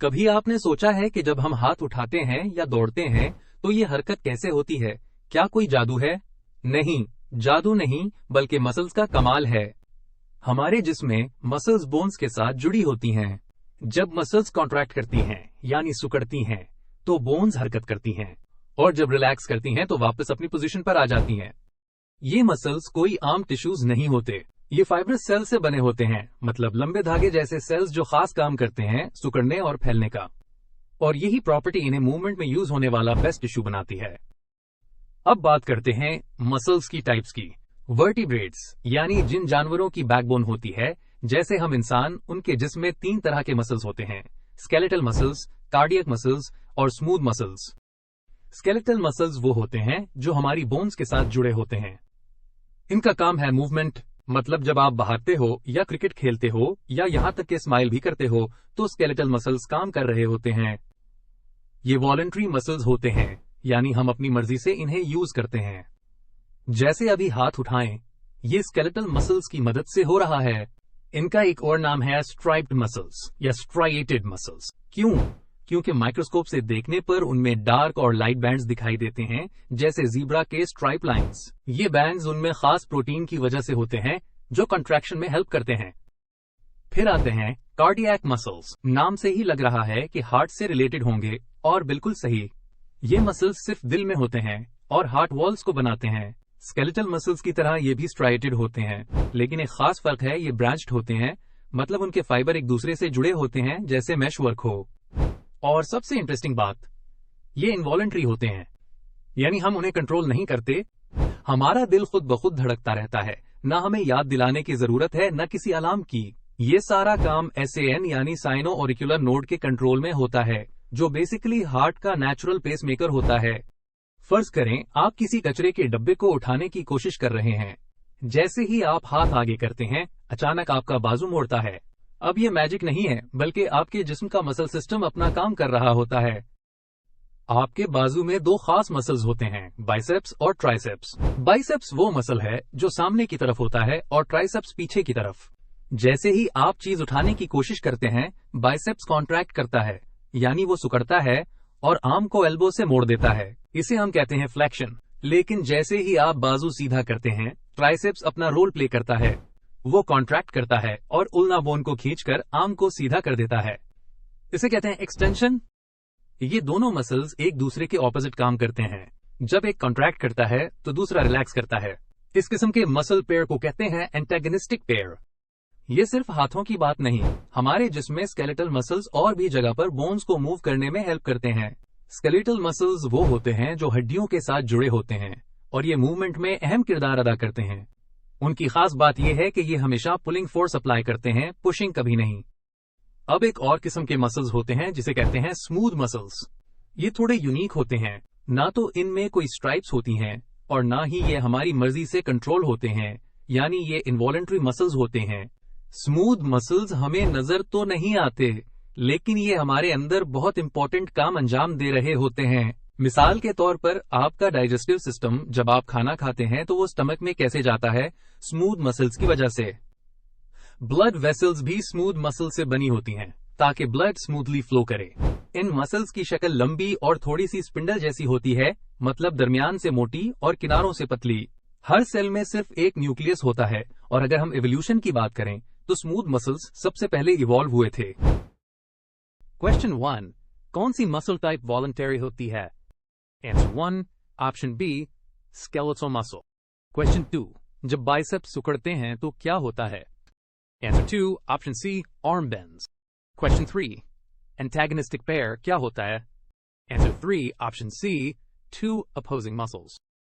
कभी आपने सोचा है कि जब हम हाथ उठाते हैं या दौड़ते हैं तो ये हरकत कैसे होती है? क्या कोई जादू है? नहीं, जादू नहीं, बल्कि मसल्स का कमाल है। हमारे जिस्म में मसल्स बोन्स के साथ जुड़ी होती हैं। जब मसल्स कॉन्ट्रैक्ट करती हैं, यानी सिकुड़ती हैं, तो बोन्स हरकत करती हैं, और जब रिलैक्स करती हैं तो वापस अपनी पोजीशन पर आ जाती हैं। ये मसल्स कोई आम टिश्यूज नहीं होते, ये फाइब्रस सेल से बने होते हैं, मतलब लंबे धागे जैसे सेल्स जो खास काम करते हैं सिकुड़ने और फैलने का। और यही प्रॉपर्टी इन्हें मूवमेंट में यूज होने वाला बेस्ट टिश्यू बनाती है। अब बात करते हैं मसल्स की टाइप्स की। वर्टिब्रेट्स यानी जिन जानवरों की बैकबोन होती है, जैसे हम इंसान, उनके जिस्म में 3 तरह के मसल्स होते हैं: स्केलेटल मसल्स, कार्डियक मसल्स और स्मूथ मसल्स। स्केलेटल मसल्स वो होते हैं जो हमारी बोन्स के साथ जुड़े होते हैं। इनका काम है मूवमेंट, मतलब जब आप भागते हो या क्रिकेट खेलते हो या यहां तक के स्माइल भी करते हो तो स्केलेटल मसल्स काम कर रहे होते हैं। ये वॉलंटरी मसल्स होते हैं, यानी हम अपनी मर्जी से इन्हें यूज करते हैं। जैसे अभी हाथ उठाएं, ये स्केलेटल मसल्स की मदद से हो रहा है। इनका एक और नाम है स्ट्राइप्ड मसल्स या स्ट्राइएटेड मसल्स। क्यों? क्योंकि माइक्रोस्कोप से देखने पर उनमें डार्क और लाइट बैंड्स दिखाई देते हैं, जैसे जीब्रा के स्ट्राइप लाइंस। ये बैंड्स उनमें खास प्रोटीन की वजह से होते हैं जो कंट्रैक्शन में हेल्प करते हैं। फिर आते हैं कार्डियक मसल्स। नाम से ही लग रहा है कि हार्ट से रिलेटेड होंगे, और बिल्कुल सही। ये मसल्स सिर्फ दिल में होते हैं और हार्ट वॉल्स को बनाते हैं। स्केलेटल मसल्स की तरह ये भी स्ट्राइएटेड होते हैं, लेकिन एक खास फर्क है, ये ब्रांच्ड होते हैं, मतलब उनके फाइबर एक दूसरे से जुड़े होते हैं जैसे मैश वर्क हो। और सबसे इंटरेस्टिंग बात, ये इनवॉलंटरी होते हैं, यानी हम उन्हें कंट्रोल नहीं करते। हमारा दिल खुद ब खुद धड़कता रहता है, ना हमें याद दिलाने की जरूरत है, न किसी अलार्म की। ये सारा काम SAN यानी साइनो ऑरिकुलर नोड के कंट्रोल में होता है, जो बेसिकली हार्ट का नेचुरल पेसमेकर होता है। फर्ज करें आप किसी कचरे के डब्बे को उठाने की कोशिश कर रहे हैं। जैसे ही आप हाथ आगे करते हैं, अचानक आपका बाजू मोड़ता है। अब ये मैजिक नहीं है, बल्कि आपके जिस्म का मसल सिस्टम अपना काम कर रहा होता है। आपके बाजू में 2 खास मसल्स होते हैं, बाइसेप्स और ट्राइसेप्स। बाइसेप्स वो मसल है जो सामने की तरफ होता है और ट्राइसेप्स पीछे की तरफ। जैसे ही आप चीज उठाने की कोशिश करते हैं, बाइसेप्स कॉन्ट्रैक्ट करता है, यानी वो सिकुड़ता है और आर्म को एल्बो से मोड़ देता है। इसे हम कहते हैं फ्लेक्शन। लेकिन जैसे ही आप बाजू सीधा करते हैं, ट्राइसेप्स अपना रोल प्ले करता है। वो कॉन्ट्रैक्ट करता है और उल्ना बोन को खींचकर आर्म को सीधा कर देता है। इसे कहते हैं एक्सटेंशन। ये दोनों मसल्स एक दूसरे के ऑपोजिट काम करते हैं। जब एक कॉन्ट्रैक्ट करता है तो दूसरा रिलैक्स करता है। इस किस्म के मसल पेयर को कहते हैं एंटागनिस्टिक पेयर। ये सिर्फ हाथों की बात नहीं, हमारे जिस्म में स्केलेटल मसल्स और भी जगह पर बोन्स को मूव करने में हेल्प करते हैं। स्केलेटल मसल्स वो होते हैं जो हड्डियों के साथ जुड़े होते हैं और ये मूवमेंट में अहम किरदार अदा करते हैं। उनकी खास बात यह है कि ये हमेशा पुलिंग फोर्स अप्लाई करते हैं, पुशिंग कभी नहीं। अब एक और किस्म के मसल्स होते हैं जिसे कहते हैं स्मूथ मसल्स। ये थोड़े यूनिक होते हैं, ना तो इनमें कोई स्ट्राइप्स होती हैं और ना ही ये हमारी मर्जी से कंट्रोल होते हैं, यानी ये इनवॉलंटरी मसल्स होते हैं। स्मूथ मसल्स हमें नजर तो नहीं आते, लेकिन ये हमारे अंदर बहुत इंपॉर्टेंट काम अंजाम दे रहे होते हैं। मिसाल के तौर पर आपका डाइजेस्टिव सिस्टम जब आप खाना खाते हैं तो वो स्टमक में कैसे जाता है? स्मूथ मसल्स की वजह से। ब्लड वेसल्स भी स्मूथ मसल से बनी होती हैं ताकि ब्लड स्मूथली फ्लो करे। इन मसल्स की शक्ल लंबी और थोड़ी सी स्पिंडल जैसी होती है, मतलब दरमियान से मोटी और किनारों से पतली। हर सेल में सिर्फ एक न्यूक्लियस होता है, और अगर हम इवोल्यूशन की बात करें तो स्मूथ मसल्स सबसे पहले इवॉल्व हुए थे। क्वेश्चन 1, कौन सी मसल टाइप वॉलंटरी होती है? Answer 1, option B, skeletal muscle. Question 2, जब बाइसेप्स सिकुड़ते हैं तो क्या होता है? Answer 2, option C, arm bends. Question 3, antagonistic pair क्या होता है? Answer 3, option C, 2 opposing muscles.